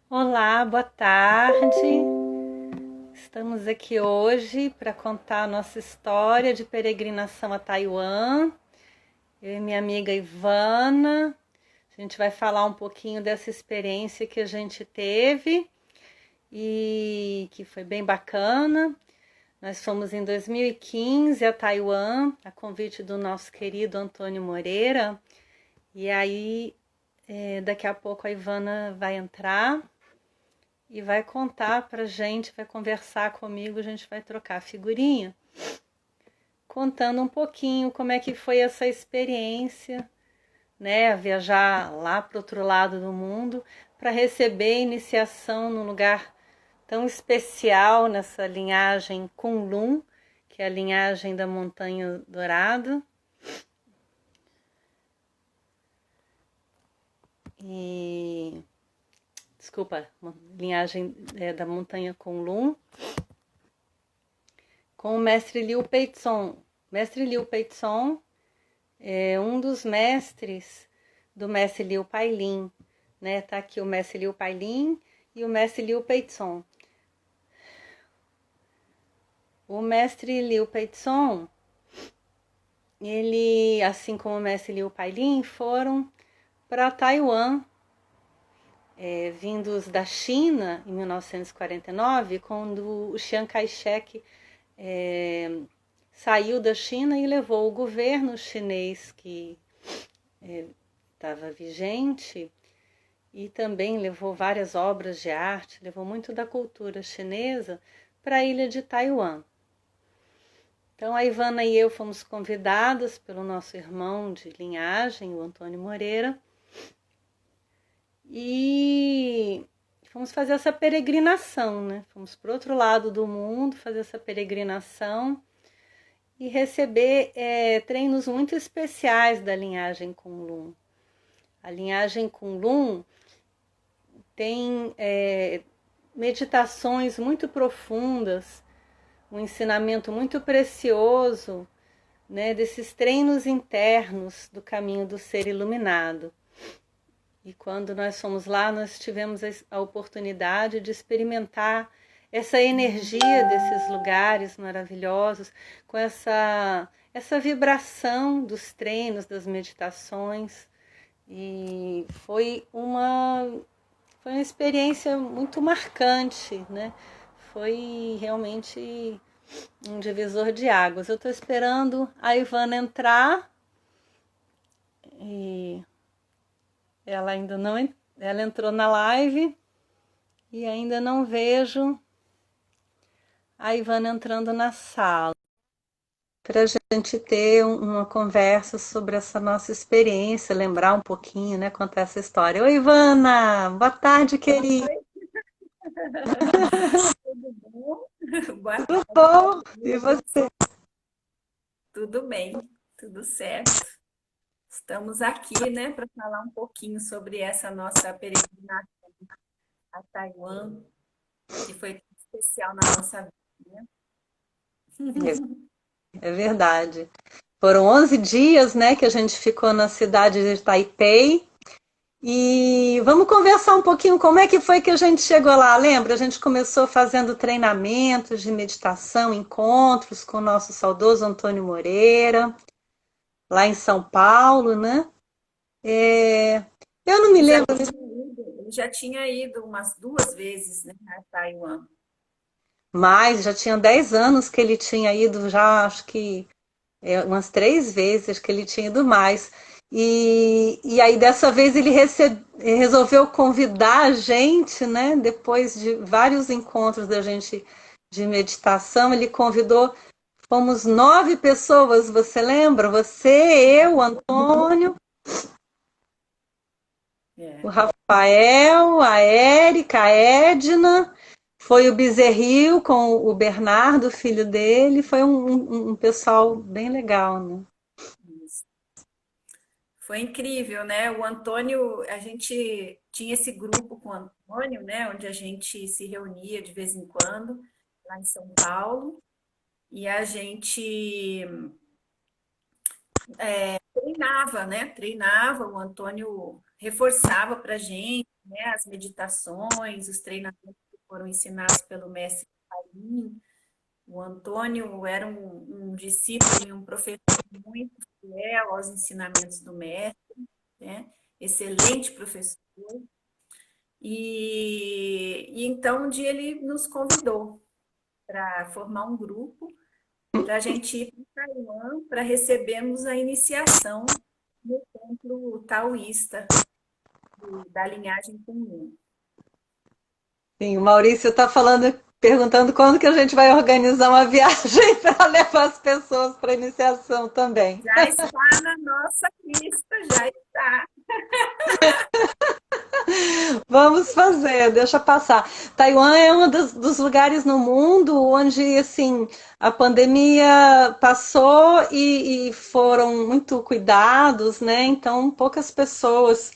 Olá, boa tarde. Estamos aqui hoje para contar a nossa história de peregrinação a Taiwan. Eu e minha amiga Ivana. A gente vai falar um pouquinho dessa experiência que a gente teve e que foi bem bacana. Nós fomos em 2015 a Taiwan, a convite do nosso querido Antônio Moreira. E aí, daqui a pouco a Ivana vai entrar e vai contar pra gente, vai conversar comigo, a gente vai trocar figurinha, contando um pouquinho como é que foi essa experiência, né, viajar lá para outro lado do mundo para receber iniciação num lugar tão especial nessa linhagem Kunlun, que é a linhagem da Montanha Dourada. E desculpa, linhagem da Montanha Kunlun, com o mestre Liu Peitson. Mestre Liu Peitson é um dos mestres do mestre Liu Pailin, né? Tá aqui o mestre Liu Pailin e o mestre Liu Peitson. O mestre Liu Peitson, ele, assim como o mestre Liu Pailin, foram para Taiwan, vindos da China em 1949, quando o Chiang Kai-shek saiu da China e levou o governo chinês que estava vigente e também levou várias obras de arte, levou muito da cultura chinesa para a ilha de Taiwan. Então a Ivana e eu fomos convidadas pelo nosso irmão de linhagem, o Antônio Moreira, e fomos fazer essa peregrinação, né? Fomos para o outro lado do mundo fazer essa peregrinação e receber treinos muito especiais da linhagem Kunlun. A linhagem Kunlun tem meditações muito profundas, um ensinamento muito precioso, né, desses treinos internos do caminho do ser iluminado. E quando nós fomos lá, nós tivemos a oportunidade de experimentar essa energia desses lugares maravilhosos, com essa vibração dos treinos, das meditações. E foi uma experiência muito marcante, né? Foi realmente um divisor de águas. Eu estou esperando a Ivana entrar e ela ainda não ela entrou na live e ainda não vejo a Ivana entrando na sala para a gente ter uma conversa sobre essa nossa experiência, lembrar um pouquinho, né, contar essa história. Oi, Ivana! Boa tarde, querida! Oi, tudo bom? Boa Tudo tarde, bom? E querido. você? Tudo bem, tudo certo. Estamos aqui, né, para falar um pouquinho sobre essa nossa peregrinação a Taiwan, que foi tão especial na nossa vida, É, né? é verdade. Foram 11 dias, né, que a gente ficou na cidade de Taipei. E vamos conversar um pouquinho como é que foi que a gente chegou lá. Lembra? A gente começou fazendo treinamentos de meditação, encontros com o nosso saudoso Antônio Moreira, lá em São Paulo, né? É, eu não me Ele já lembro, tinha ido, ele já tinha ido umas duas vezes, né, a Taiwan. mas já tinha 10 anos que ele tinha ido, já acho que umas 3 vezes que ele tinha ido mais. E aí dessa vez ele resolveu convidar a gente, né? Depois de vários encontros da gente de meditação, ele convidou, fomos 9 pessoas, você lembra? Você, eu, o Antônio, o É, Rafael, a Érica, a Edna, foi o Bezerril com o Bernardo, filho dele, foi um pessoal bem legal, né? isso. Foi incrível, né? O Antônio, a gente tinha esse grupo com o Antônio, né, onde a gente se reunia de vez em quando, lá em São Paulo. E a gente treinava, né? Treinava, o Antônio reforçava para a gente, né, as meditações, os treinamentos que foram ensinados pelo mestre Paim. O Antônio era um discípulo e um professor muito fiel aos ensinamentos do mestre, né? Excelente professor. E então um dia ele nos convidou para formar um grupo para a gente ir para Taiwan para recebermos a iniciação no templo taoísta da linhagem Kunlun. Sim, o Maurício está falando, perguntando quando que a gente vai organizar uma viagem para levar as pessoas para iniciação também. Já está na nossa lista, já está. Vamos fazer, deixa passar. Taiwan é um dos lugares no mundo onde assim a pandemia passou e foram muito cuidados, né? Então poucas pessoas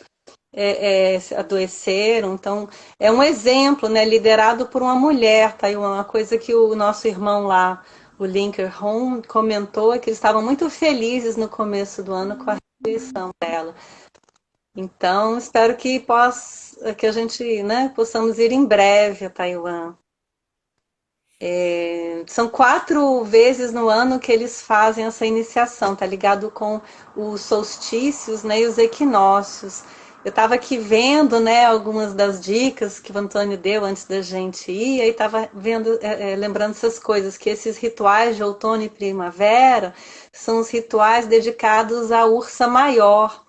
adoeceram. Então é um exemplo, né? Liderado por uma mulher, Taiwan. Uma coisa que o nosso irmão lá, o Linker Home, comentou é que eles estavam muito felizes no começo do ano com a reeleição dela. Então, espero que a gente, né, possamos ir em breve a Taiwan. São 4 vezes no ano que eles fazem essa iniciação, tá ligado com os solstícios, né, e os equinócios. Eu estava aqui vendo, né, algumas das dicas que o Antônio deu antes da gente ir, e aí estava vendo, lembrando essas coisas, que esses rituais de outono e primavera são os rituais dedicados à Ursa Maior,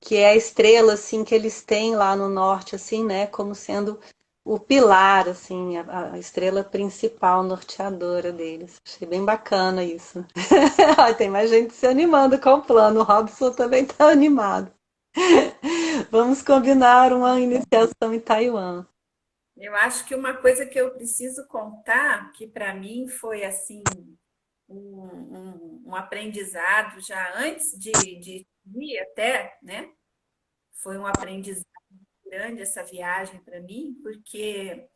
que é a estrela assim que eles têm lá no norte, assim, né, como sendo o pilar, assim, a estrela principal norteadora deles. Achei bem bacana isso. Tem mais gente se animando com o plano. O Robson também está animado. Vamos combinar uma iniciação em Taiwan. Eu acho que uma coisa que eu preciso contar, que para mim foi assim um aprendizado já antes de ir até, né? Foi um aprendizado grande essa viagem para mim, porque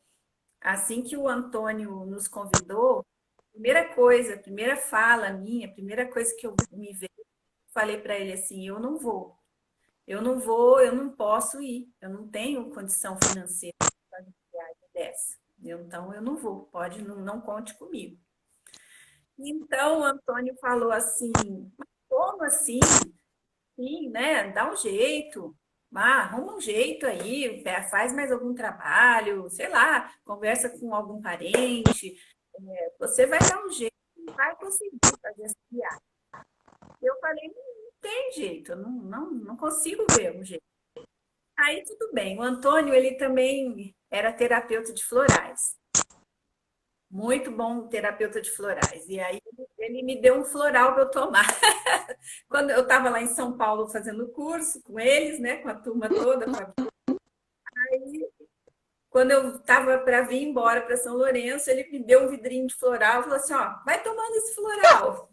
assim que o Antônio nos convidou, primeira coisa, primeira fala minha, primeira coisa que eu me veio, falei para ele assim: eu não vou, eu não vou, eu não posso ir, eu não tenho condição financeira para fazer uma viagem dessa. Então eu não vou, pode, não conte comigo. Então o Antônio falou assim: mas como assim? Sim, né? Dá um jeito. Arruma um jeito aí, faz mais algum trabalho, sei lá, conversa com algum parente. Você vai dar um jeito e vai conseguir fazer essa viagem. Eu falei, não tem jeito, eu não consigo ver um jeito. Aí tudo bem. O Antônio, ele também era terapeuta de florais. Muito bom terapeuta de florais. E aí ele me deu um floral para eu tomar. Quando eu estava lá em São Paulo fazendo curso com eles, né, com a turma toda, quando eu estava para vir embora para São Lourenço, ele me deu um vidrinho de floral e falou assim: ó, vai tomando esse floral.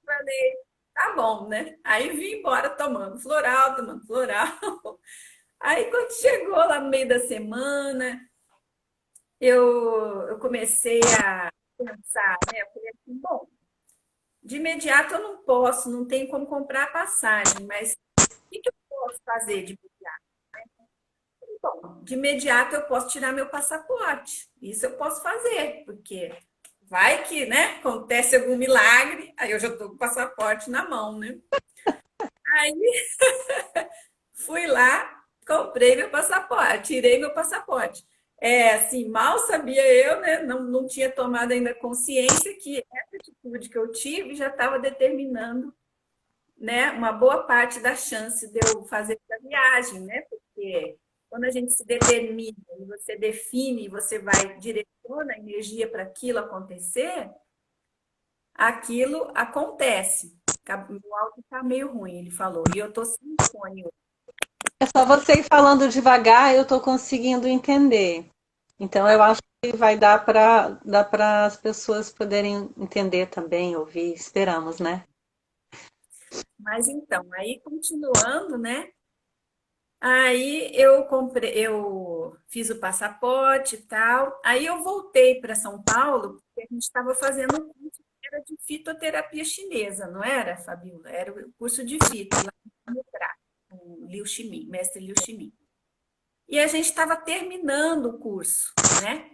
Falei, tá bom, né? Aí vim embora tomando floral, tomando floral. Aí quando chegou lá no meio da semana, eu comecei a pensar, né? Eu falei assim, bom, de imediato eu não posso, não tenho como comprar a passagem, mas o que eu posso fazer de imediato? Bom, de imediato eu posso tirar meu passaporte. Isso eu posso fazer, porque vai que, né, acontece algum milagre, aí eu já estou com o passaporte na mão, né? Aí fui lá, comprei meu passaporte, tirei meu passaporte. Assim, mal sabia eu, né? Não tinha tomado ainda consciência que essa atitude que eu tive já estava determinando, né, uma boa parte da chance de eu fazer essa viagem, né? Porque quando a gente se determina, você define, você vai direciona a energia para aquilo acontecer, aquilo acontece. O áudio está meio ruim, ele falou. E eu estou sem fone. É só você ir falando devagar, eu estou conseguindo entender. Então eu Tá. acho que vai dar para as pessoas poderem entender também, ouvir, esperamos, né? Mas então, aí continuando, né? Aí eu comprei, eu fiz o passaporte e tal. Aí eu voltei para São Paulo, porque a gente estava fazendo um curso que era de fitoterapia chinesa, não era, Fabiola? Era o curso de fito, lá no Tra, com o Liu Shimin, mestre Liu Shimin. e a gente estava terminando o curso, né?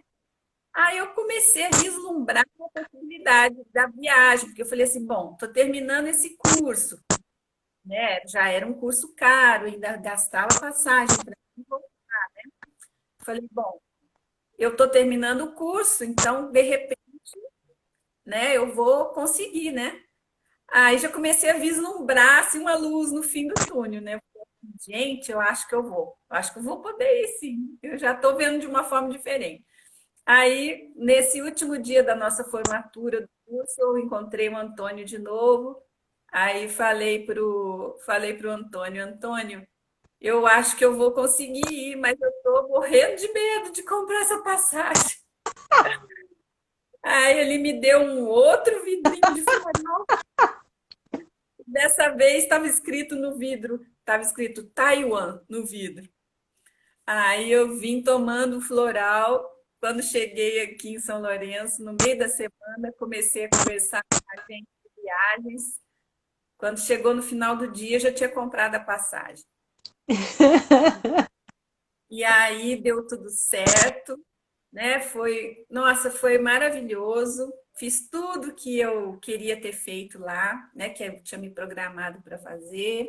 Aí eu comecei a vislumbrar a possibilidade da viagem, porque eu falei assim, bom, estou terminando esse curso, né? Já era um curso caro, ainda gastava passagem para voltar. Falei, bom, eu estou terminando o curso, então, de repente, né, eu vou conseguir, né? Aí já comecei a vislumbrar assim, uma luz no fim do túnel, né? Gente, eu acho que eu vou. Eu acho que eu vou poder ir, sim. Eu já estou vendo de uma forma diferente. Aí, nesse último dia da nossa formatura do curso, eu encontrei o Antônio de novo. Aí falei pro Antônio, Antônio, eu acho que eu vou conseguir ir, mas eu estou morrendo de medo de comprar essa passagem. Aí ele me deu um outro vidrinho de farol. Dessa vez estava escrito no vidro, estava escrito Taiwan no vidro. Aí eu vim tomando floral. Quando cheguei aqui em São Lourenço, no meio da semana, comecei a conversar com a gente de viagens. Quando chegou no final do dia, já tinha comprado a passagem. E aí deu tudo certo, né? Nossa, foi maravilhoso. Fiz tudo que eu queria ter feito lá, né? Que eu tinha me programado para fazer.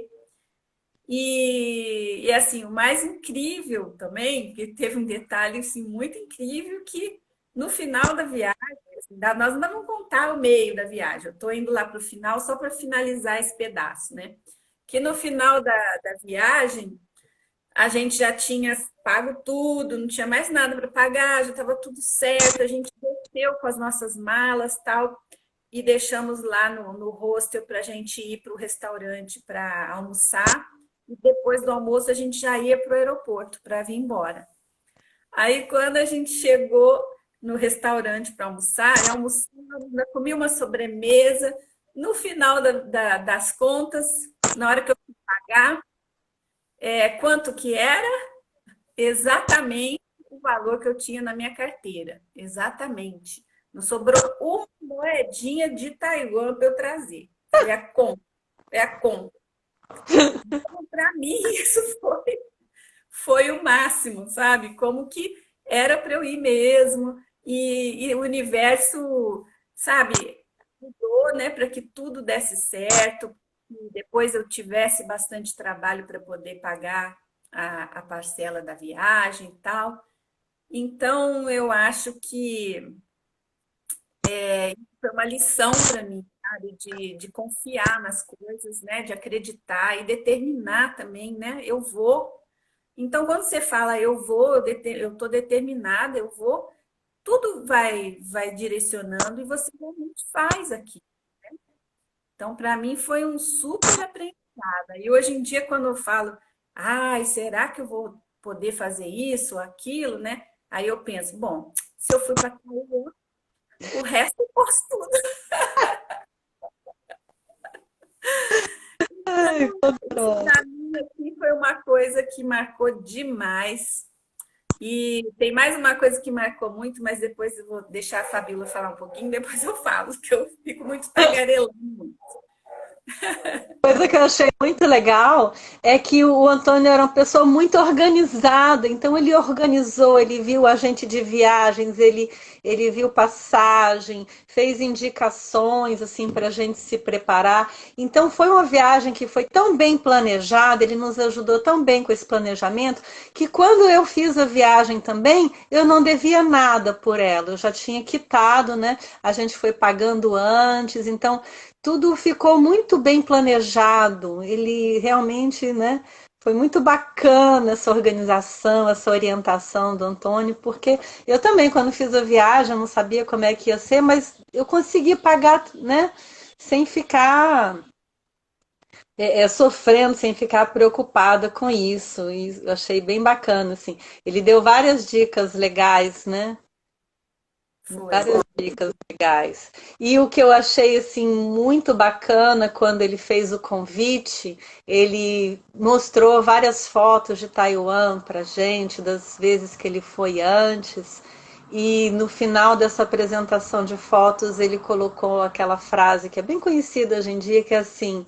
E assim, o mais incrível também, que teve um detalhe assim, muito incrível, que no final da viagem, assim, nós ainda vamos contar o meio da viagem, eu estou indo lá para o final só para finalizar esse pedaço, né? Que no final da viagem, a gente já tinha pago tudo, não tinha mais nada para pagar, já estava tudo certo, a gente desceu com as nossas malas tal, e deixamos lá no hostel para a gente ir para o restaurante para almoçar. E depois do almoço a gente já ia para o aeroporto para vir embora. Aí quando a gente chegou no restaurante para almoçar, eu almocei, comi uma sobremesa. No final das contas, na hora que eu fui pagar, quanto que era? Exatamente o valor que eu tinha na minha carteira. Exatamente. Não sobrou uma moedinha de Taiwan para eu trazer. Foi a conta. Foi a conta. Então, para mim, isso foi o máximo, sabe? Como que era para eu ir mesmo. E o universo, sabe, mudou, né, para que tudo desse certo. E depois eu tivesse bastante trabalho para poder pagar a parcela da viagem e tal. Então, eu acho que foi uma lição para mim, sabe? De confiar nas coisas, né? De acreditar e determinar também, né? Eu vou. Então, quando você fala eu vou, eu estou determinada, eu vou, tudo vai direcionando e você realmente faz aqui. Então, para mim, foi um super aprendizado. E hoje em dia, quando eu falo, ai, será que eu vou poder fazer isso ou aquilo, né? Aí eu penso, bom, se eu fui para Taiwan, o resto eu posso tudo. Ai, Isso pronto. para mim aqui foi uma coisa que marcou demais. E tem mais uma coisa que marcou muito, mas depois eu vou deixar a Fabíola falar um pouquinho, depois eu falo, que eu fico muito tagarelando. Coisa que eu achei muito legal é que o Antônio era uma pessoa muito organizada, então ele organizou, ele viu agente de viagens, ele viu passagem, fez indicações assim para a gente se preparar. Então foi uma viagem que foi tão bem planejada, ele nos ajudou tão bem com esse planejamento, que quando eu fiz a viagem também, eu não devia nada por ela, eu já tinha quitado, né? A gente foi pagando antes, então tudo ficou muito bem planejado. Ele realmente, né, foi muito bacana essa organização, essa orientação do Antônio, porque eu também, quando fiz a viagem, eu não sabia como é que ia ser, mas eu consegui pagar, né, sem ficar sofrendo, sem ficar preocupada com isso. E eu achei bem bacana, assim. Ele deu várias dicas legais, né? Foi. Várias dicas legais. E o que eu achei assim muito bacana quando ele fez o convite, ele mostrou várias fotos de Taiwan para gente, das vezes que ele foi antes. E no final dessa apresentação de fotos, ele colocou aquela frase que é bem conhecida hoje em dia, que é assim: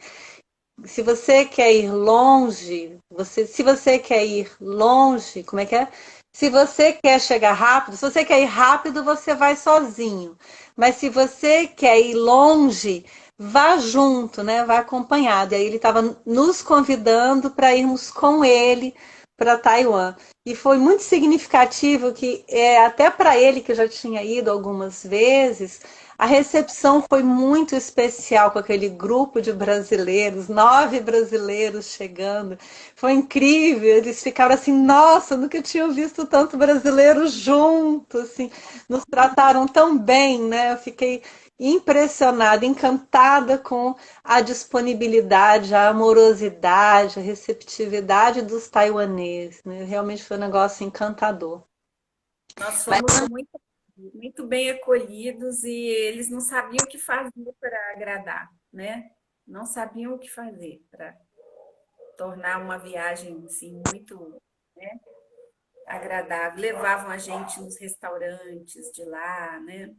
se você quer ir longe, se você quer ir longe, como é que é? Se você quer chegar rápido, se você quer ir rápido, você vai sozinho. Mas se você quer ir longe, vá junto, né? Vá acompanhado. E aí ele estava nos convidando para irmos com ele para Taiwan. E foi muito significativo que até para ele que já tinha ido algumas vezes, a recepção foi muito especial com aquele grupo de brasileiros, 9 brasileiros chegando. Foi incrível, eles ficaram assim, nossa, nunca tinham visto tanto brasileiro junto, assim, nos trataram tão bem, né? Eu fiquei impressionada, encantada com a disponibilidade, a amorosidade, a receptividade dos taiwaneses, né? Realmente foi um negócio encantador. Nós Mas fomos muito bem acolhidos e eles não sabiam o que fazer para agradar, né? Não sabiam o que fazer para tornar uma viagem assim muito, né, agradável. Levavam a gente nos restaurantes de lá, né?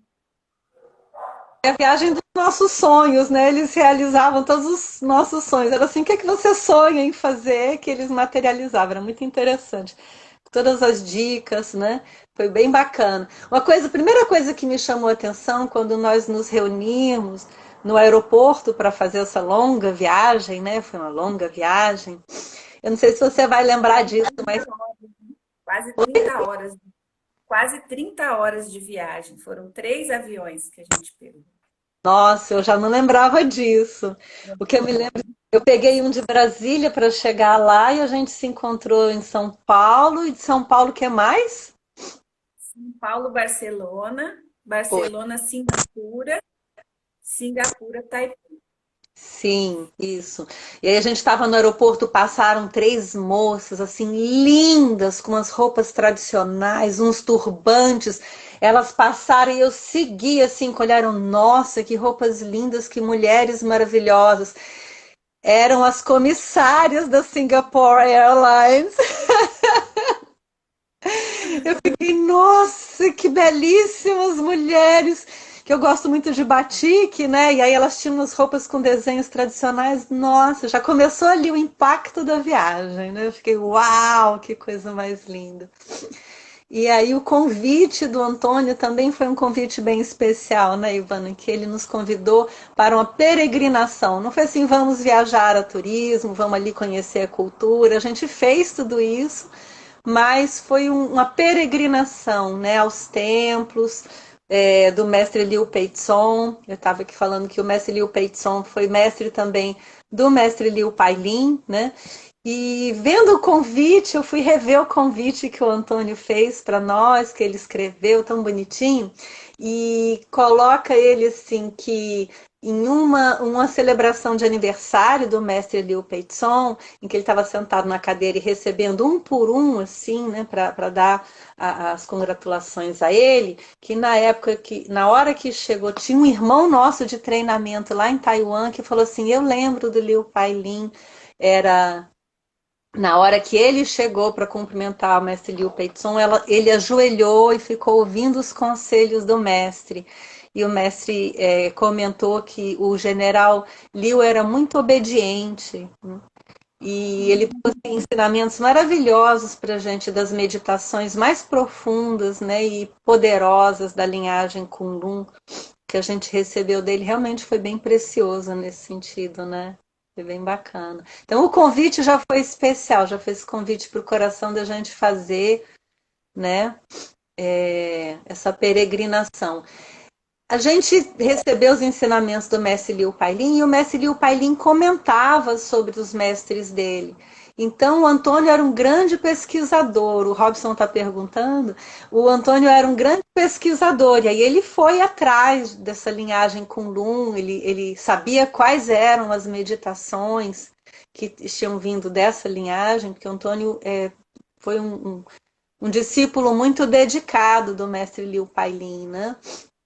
é a viagem dos nossos sonhos, né? Eles realizavam todos os nossos sonhos. Era assim, o que é que você sonha em fazer que eles materializavam? Era muito interessante. Todas as dicas, né? Foi bem bacana. A primeira coisa que me chamou a atenção quando nós nos reunimos no aeroporto para fazer essa longa viagem, né? Foi uma longa viagem. Eu não sei se você vai lembrar Quase disso, 30 mas horas, quase 30 horas, quase 30 horas de viagem. Foram 3 aviões que a gente pegou. nossa, eu já não lembrava disso. O que eu me lembro, eu peguei um de Brasília para chegar lá e a gente se encontrou em São Paulo. E de São Paulo, o que mais? São Paulo, Barcelona, Foi. Barcelona, Singapura, Singapura, Taipei. Sim, isso. E aí a gente estava no aeroporto, passaram 3 moças assim lindas, com as roupas tradicionais, uns turbantes. Elas passaram e eu segui assim, com olharam, nossa, que roupas lindas, que mulheres maravilhosas. Eram as comissárias da Singapore Airlines. Eu fiquei, nossa, que belíssimas mulheres, que eu gosto muito de batik, né? E aí elas tinham umas roupas com desenhos tradicionais. Nossa, já começou ali o impacto da viagem, né? Eu fiquei, uau, que coisa mais linda. E aí o convite do Antônio também foi um convite bem especial, né, Ivana? Que ele nos convidou para uma peregrinação. Não foi assim, vamos viajar a turismo, vamos ali conhecer a cultura. A gente fez tudo isso, mas foi uma peregrinação, né, aos templos do mestre Liu Peitson. Eu estava aqui falando que o mestre Liu Peitson foi mestre também do mestre Liu Pailin, né? E vendo o convite, eu fui rever o convite que o Antônio fez para nós, que ele escreveu tão bonitinho, e coloca ele assim que em uma celebração de aniversário do mestre Liu Peitson, em que ele estava sentado na cadeira e recebendo um por um, assim, né, para dar as congratulações a ele, que na hora que chegou, tinha um irmão nosso de treinamento lá em Taiwan que falou assim: eu lembro do Liu Pailin, era na hora que ele chegou para cumprimentar o mestre Liu Peitson, ele ajoelhou e ficou ouvindo os conselhos do mestre. E o mestre comentou que o general Liu era muito obediente, né? E ele trouxe ensinamentos maravilhosos para a gente das meditações mais profundas, né, e poderosas da linhagem Kunlun que a gente recebeu dele. Realmente foi bem precioso nesse sentido, né? Foi bem bacana. Então o convite já foi especial, já foi esse convite para o coração da gente fazer, né? Essa peregrinação. A gente recebeu os ensinamentos do mestre Liu Pailin e o mestre Liu Pailin comentava sobre os mestres dele. Então, o Antônio era um grande pesquisador. O Robson está perguntando. O Antônio era um grande pesquisador. E aí ele foi atrás dessa linhagem Kunlun. Ele sabia quais eram as meditações que tinham vindo dessa linhagem, porque o Antônio foi um discípulo muito dedicado do mestre Liu Pailin, né?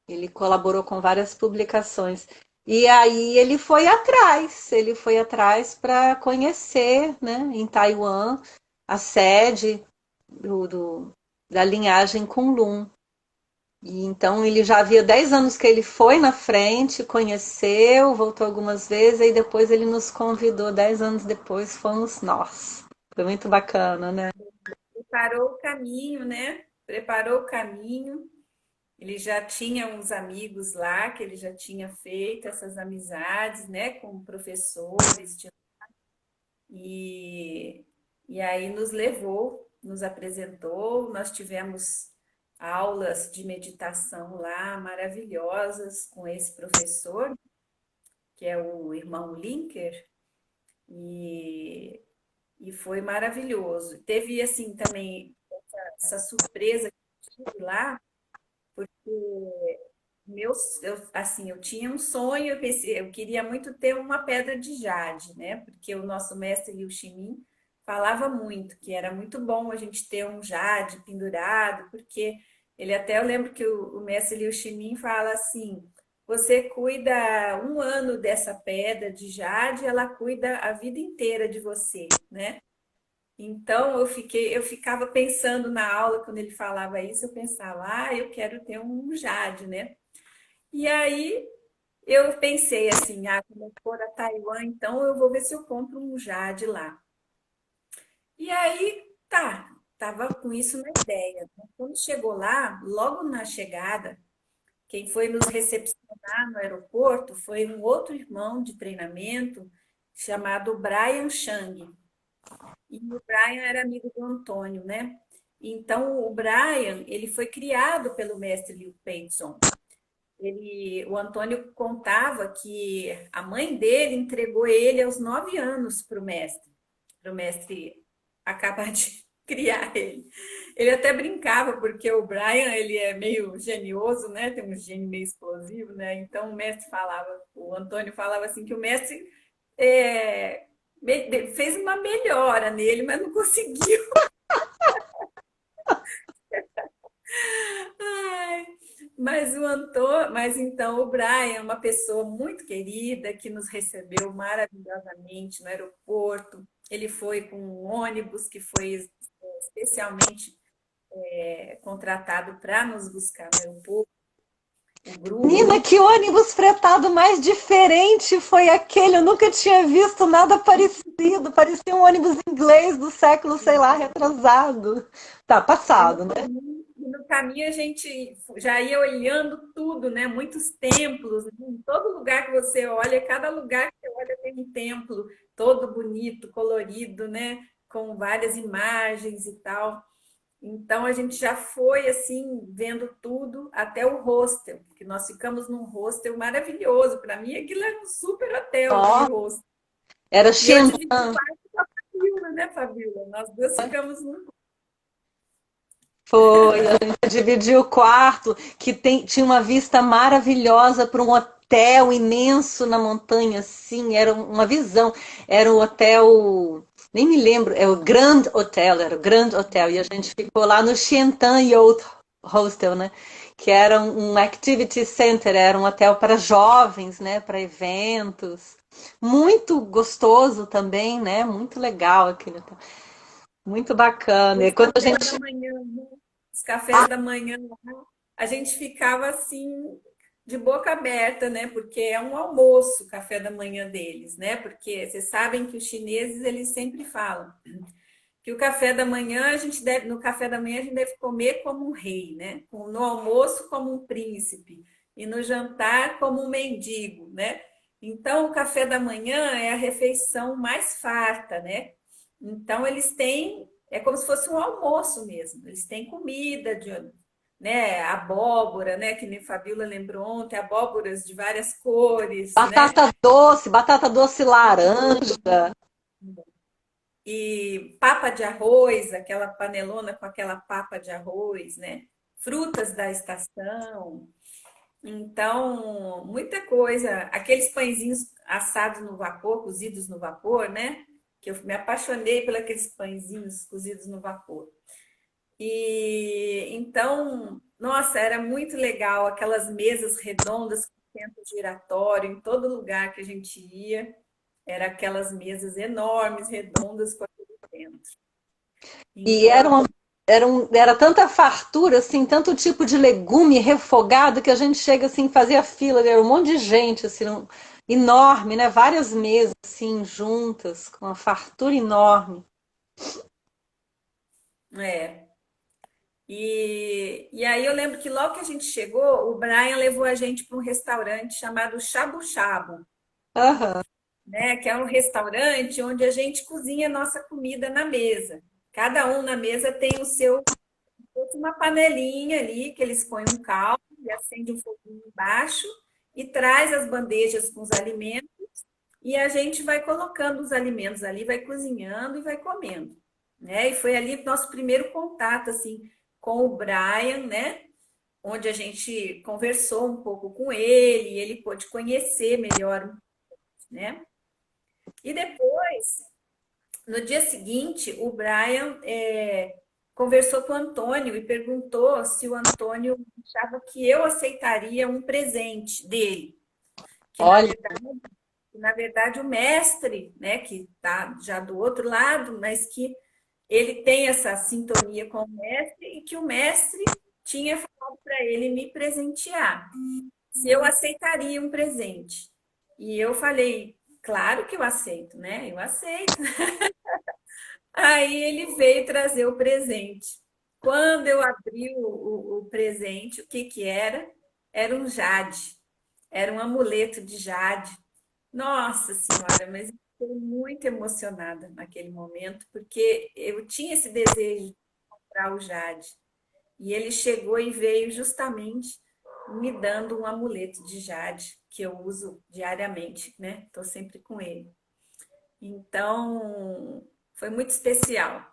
Ele colaborou com várias publicações. E aí ele foi atrás para conhecer, né, em Taiwan, a sede da linhagem Kunlun. E então ele já havia 10 anos que ele foi na frente, conheceu, voltou algumas vezes, e depois ele nos convidou, 10 anos depois fomos nós. Foi muito bacana, né? Preparou o caminho, né? Preparou o caminho. Ele já tinha uns amigos lá, que ele já tinha feito essas amizades, né, com professores, e, e aí nos levou, nos apresentou, nós tivemos aulas de meditação lá maravilhosas com esse professor, que é o irmão Linker, e, e foi maravilhoso. Teve, assim, também essa surpresa que eu tive lá, porque assim, eu tinha um sonho, eu pensei, eu queria muito ter uma pedra de jade, né? Porque o nosso mestre Liu Shimin falava muito que era muito bom a gente ter um jade pendurado, porque ele até eu lembro que o mestre Liu Shimin fala assim: você cuida um ano dessa pedra de jade, ela cuida a vida inteira de você, né? Então eu ficava pensando na aula quando ele falava isso, eu pensava, eu quero ter um jade, né? E aí eu pensei assim, quando eu for a Taiwan, então eu vou ver se eu compro um jade lá. E aí, tava com isso na ideia, né? Quando chegou lá, logo na chegada, quem foi nos recepcionar no aeroporto foi um outro irmão de treinamento chamado Brian Chang. E o Brian era amigo do Antônio, né? Então, o Brian, ele foi criado pelo mestre Liu Peizong. O Antônio contava que a mãe dele entregou ele aos 9 anos para o mestre acabar de criar ele. Ele até brincava, porque o Brian, ele é meio genioso, né? Tem um gênio meio explosivo, né? Então o Antônio falava assim que o mestre é, fez uma melhora nele, mas não conseguiu. Ai, mas então o Brian é uma pessoa muito querida que nos recebeu maravilhosamente no aeroporto. Ele foi com um ônibus que foi especialmente contratado para nos buscar no aeroporto, o Nina, grupo. que ônibus fretado mais diferente foi aquele? Eu nunca tinha visto nada parecido. Parecia um ônibus inglês do século, sei lá, retrasado. Tá, E no passado, né? caminho, e no caminho a gente já ia olhando tudo, né? Muitos templos, né? Em todo lugar que você olha, cada lugar que você olha tem um templo todo bonito, colorido, né? Com várias imagens e tal. Então a gente já foi assim vendo tudo até o hostel, que nós ficamos num hostel maravilhoso. Para mim, aquilo era um super hotel, aquele Ó, hostel. era E eu Shen. dividi o quarto com a Fabiola, né, Fabiola? Nós duas ficamos num. Foi, a gente dividiu o quarto, que tinha uma vista maravilhosa para um hotel imenso na montanha, assim, era uma visão. Era um hotel, nem me lembro, é o Grand Hotel, era o Grand Hotel, e a gente ficou lá no Shentan Yacht Hostel, né? Que era um activity center, era um hotel para jovens, né? Para eventos. Muito gostoso também, né? Muito legal aquele hotel. Muito bacana. E Os quando a cafés da gente manhã, né? Os cafés da manhã, a gente ficava assim, de boca aberta, né? Porque é um almoço o café da manhã deles, né? Porque vocês sabem que os chineses, eles sempre falam que o café da manhã, no café da manhã a gente deve comer como um rei, né? No almoço como um príncipe e no jantar como um mendigo, né? Então, o café da manhã é a refeição mais farta, né? Então, eles têm, é como se fosse um almoço mesmo. Eles têm comida né, abóbora, né, que nem Fabiola lembrou ontem, abóboras de várias cores, né? batata doce laranja. E papa de arroz, aquela panelona com aquela papa de arroz, né? Frutas da estação. Então, muita coisa. Aqueles pãezinhos assados no vapor, cozidos no vapor, né? Que eu me apaixonei por aqueles pãezinhos cozidos no vapor. E então, nossa, era muito legal aquelas mesas redondas com centro giratório em todo lugar que a gente ia. Era aquelas mesas enormes, redondas com aquele centro. E Então, era eu uma, gostei. era tanta fartura, assim, tanto tipo de legume refogado que a gente chega assim, fazia fila, era um monte de gente, assim, enorme, né? Várias mesas assim juntas, com uma fartura enorme. É. E aí eu lembro que logo que a gente chegou, o Brian levou a gente para um restaurante chamado Shabu Shabu, Aham. né? Que é um restaurante onde a gente cozinha a nossa comida na mesa. Cada um na mesa tem o seu, uma panelinha ali que eles põem um caldo e acende um foguinho embaixo e traz as bandejas com os alimentos e a gente vai colocando os alimentos ali, vai cozinhando e vai comendo, né? E foi ali nosso primeiro contato assim com o Brian, né? Onde a gente conversou um pouco com ele pôde conhecer melhor, né? E depois, no dia seguinte, o Brian conversou com o Antônio e perguntou se o Antônio achava que eu aceitaria um presente dele, que Olha, na verdade o mestre, né, que está já do outro lado, mas que ele tem essa sintonia com o mestre e que o mestre tinha falado para ele me presentear, se eu aceitaria um presente. E eu falei, claro que eu aceito, né? Eu aceito. Aí ele veio trazer o presente. Quando eu abri o presente, o que que era? Era um jade, era um amuleto de jade. Nossa Senhora, mas eu fiquei muito emocionada naquele momento, porque eu tinha esse desejo de comprar o jade. E ele chegou e veio justamente me dando um amuleto de jade, que eu uso diariamente, né? Estou sempre com ele. Então, foi muito especial.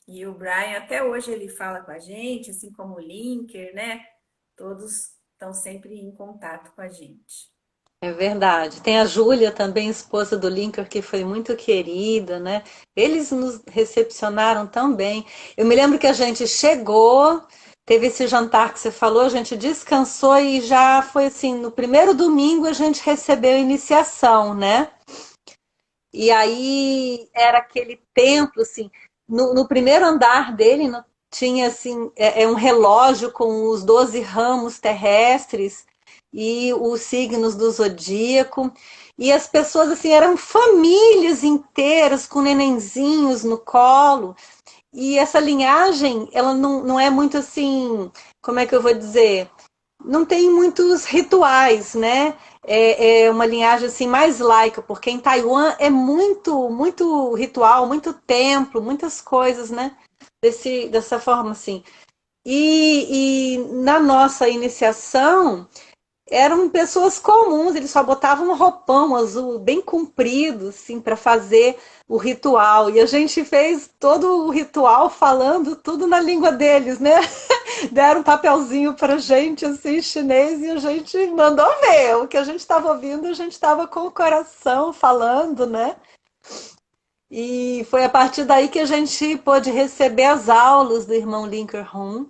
E o Brian, até hoje, ele fala com a gente, assim como o Linker, né? Todos estão sempre em contato com a gente. é verdade. Tem a Júlia também, esposa do Linker, que foi muito querida, né? Eles nos recepcionaram tão bem. Eu me lembro que a gente chegou, teve esse jantar que você falou, a gente descansou e já foi assim, no primeiro domingo a gente recebeu a iniciação, né? E aí era aquele templo, assim, no primeiro andar dele tinha assim, é um relógio com os 12 ramos terrestres e os signos do zodíaco. E as pessoas assim eram famílias inteiras com nenenzinhos no colo. E essa linhagem, ela não é muito assim, como é que eu vou dizer? Não tem muitos rituais, né? É uma linhagem assim mais laica, porque em Taiwan é muito ritual, muito templo, muitas coisas, né? Dessa forma assim. E na nossa iniciação, eram pessoas comuns, eles só botavam um roupão azul bem comprido, assim, para fazer o ritual. E a gente fez todo o ritual falando tudo na língua deles, né? Deram um papelzinho pra gente, assim, chinês, e a gente mandou ver. O que a gente estava ouvindo, a gente estava com o coração falando, né? E foi a partir daí que a gente pôde receber as aulas do irmão Linker Hum.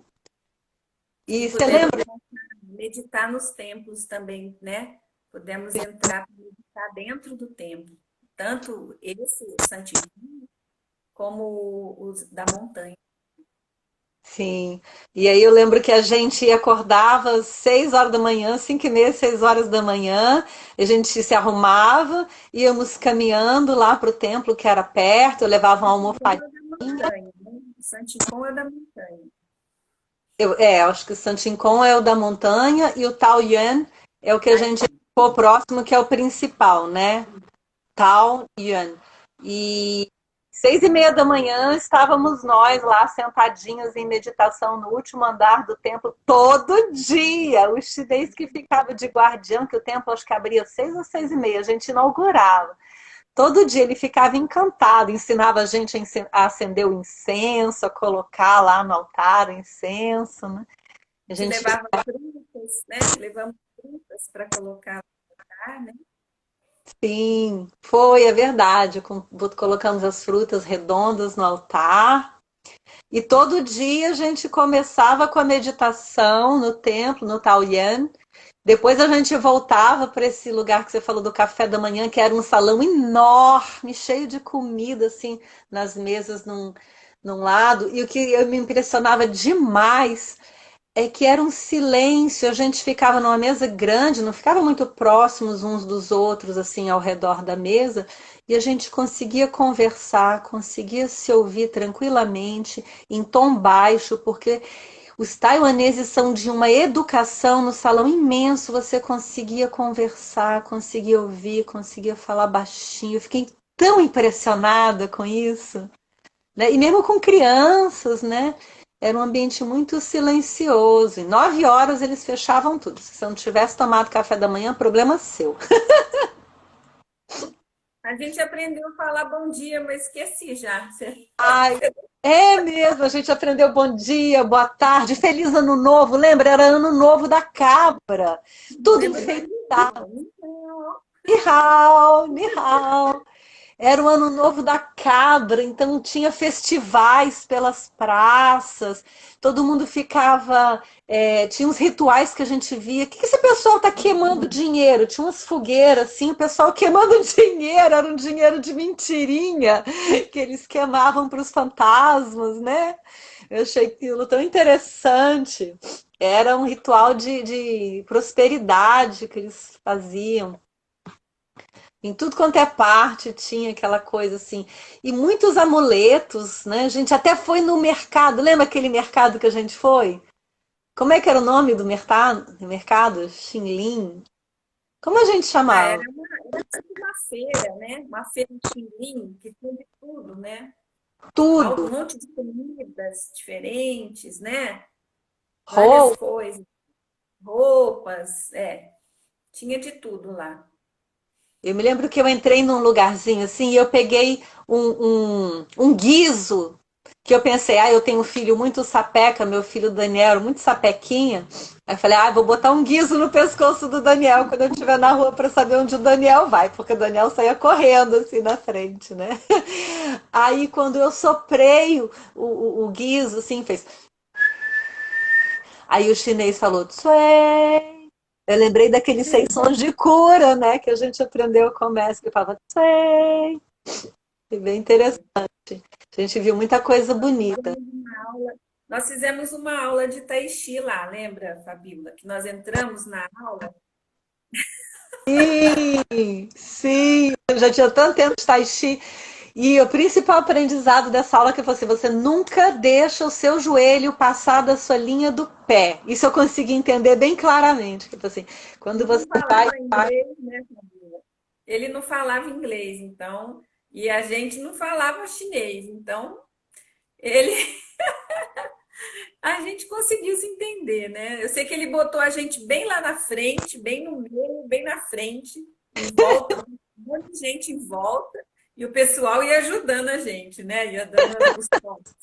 E E você pudemos lembra? meditar nos templos também, né? Pudemos entrar para meditar dentro do templo. Tanto esse, o Santíssimo, como os da montanha. Sim. E aí eu lembro que a gente acordava às 6 horas da manhã, 5h30, 6 horas da manhã, a gente se arrumava, íamos caminhando lá para o templo que era perto, eu levava uma Santincon almofadinha. é da montanha, né? O Santincon é da montanha. Acho que o Santincon é o da montanha e o Taoyuan é o que a Ai, gente ficou próximo, que é o principal, né? Taoyuan. E 6h30 da manhã estávamos nós lá sentadinhos em meditação no último andar do templo todo dia. O chinês que ficava de guardião, que o templo acho que abria 6 ou 6h30, a gente inaugurava. Todo dia ele ficava encantado, ensinava a gente a acender o incenso, a colocar lá no altar o incenso, né? A a gente gente levava frutas, né? Levamos frutas para colocar lá, né? sim, foi, é verdade. Colocamos as frutas redondas no altar. E todo dia a gente começava com a meditação no templo, no Taoyuan. Depois a gente voltava para esse lugar que você falou do café da manhã, que era um salão enorme, cheio de comida, assim, nas mesas, num lado, e o que eu me impressionava demais é que era um silêncio, a gente ficava numa mesa grande, não ficava muito próximos uns dos outros, assim, ao redor da mesa, e a gente conseguia conversar, conseguia se ouvir tranquilamente, em tom baixo, porque os taiwaneses são de uma educação no salão imenso, você conseguia conversar, conseguia ouvir, conseguia falar baixinho. Eu fiquei tão impressionada com isso, né? E mesmo com crianças, né? Era um ambiente muito silencioso. Em 9 horas eles fechavam tudo. Se você não tivesse tomado café da manhã, problema seu. A gente aprendeu a falar bom dia, mas esqueci já. Ai, é mesmo, a gente aprendeu bom dia, boa tarde, feliz ano novo. Lembra? Era ano novo da cabra. Tudo Lembra do enfeitado. Não. Ni hao, ni hao. Era o ano novo da cabra, então tinha festivais pelas praças, todo mundo ficava. Tinha uns rituais que a gente via. O que esse pessoal está queimando dinheiro? Tinha umas fogueiras assim, o pessoal queimando dinheiro, era um dinheiro de mentirinha que eles queimavam para os fantasmas, né? Eu achei aquilo tão interessante. Era um ritual de prosperidade que eles faziam. Em tudo quanto é parte tinha aquela coisa assim. E muitos amuletos, né? A gente até foi no mercado. Lembra aquele mercado que a gente foi? Como é que era o nome do mercado? Mercado? Xinlin? Como a gente Ah, chamava? era tipo uma feira, né? Uma feira de Xinlim, que tinha de tudo, né? Tudo. Um monte de comidas diferentes, né? Várias Roupa. coisas, roupas, tinha de tudo lá. Eu me lembro que eu entrei num lugarzinho assim e eu peguei um guiso que eu pensei, eu tenho um filho muito sapeca, meu filho Daniel, muito sapequinha. Aí eu falei, vou botar um guiso no pescoço do Daniel quando eu estiver na rua para saber onde o Daniel vai, porque o Daniel saía correndo assim na frente, né? Aí quando eu soprei o guiso, assim, fez. Aí o chinês falou, Tsuei. Eu lembrei daqueles 6 sons de cura, né? Que a gente aprendeu com o mestre, que falava Tsuei. Foi bem interessante. A gente viu muita coisa bonita. Nós fizemos uma aula de Tai Chi lá, lembra, Fabíola? Que nós entramos na aula. Sim, sim. Eu já tinha tanto tempo de Tai Chi. E o principal aprendizado dessa aula que você nunca deixa o seu joelho passar da sua linha do pé. Isso eu consegui entender bem claramente. Tipo assim, quando Ele você não vai, falava inglês, né, Fabíola? Ele não falava inglês, então, e a gente não falava chinês, então ele a gente conseguiu se entender, né? Eu sei que ele botou a gente bem lá na frente, bem no meio, bem na frente, em volta, um monte de gente em volta, e o pessoal ia ajudando a gente, né? Ia dando os toques.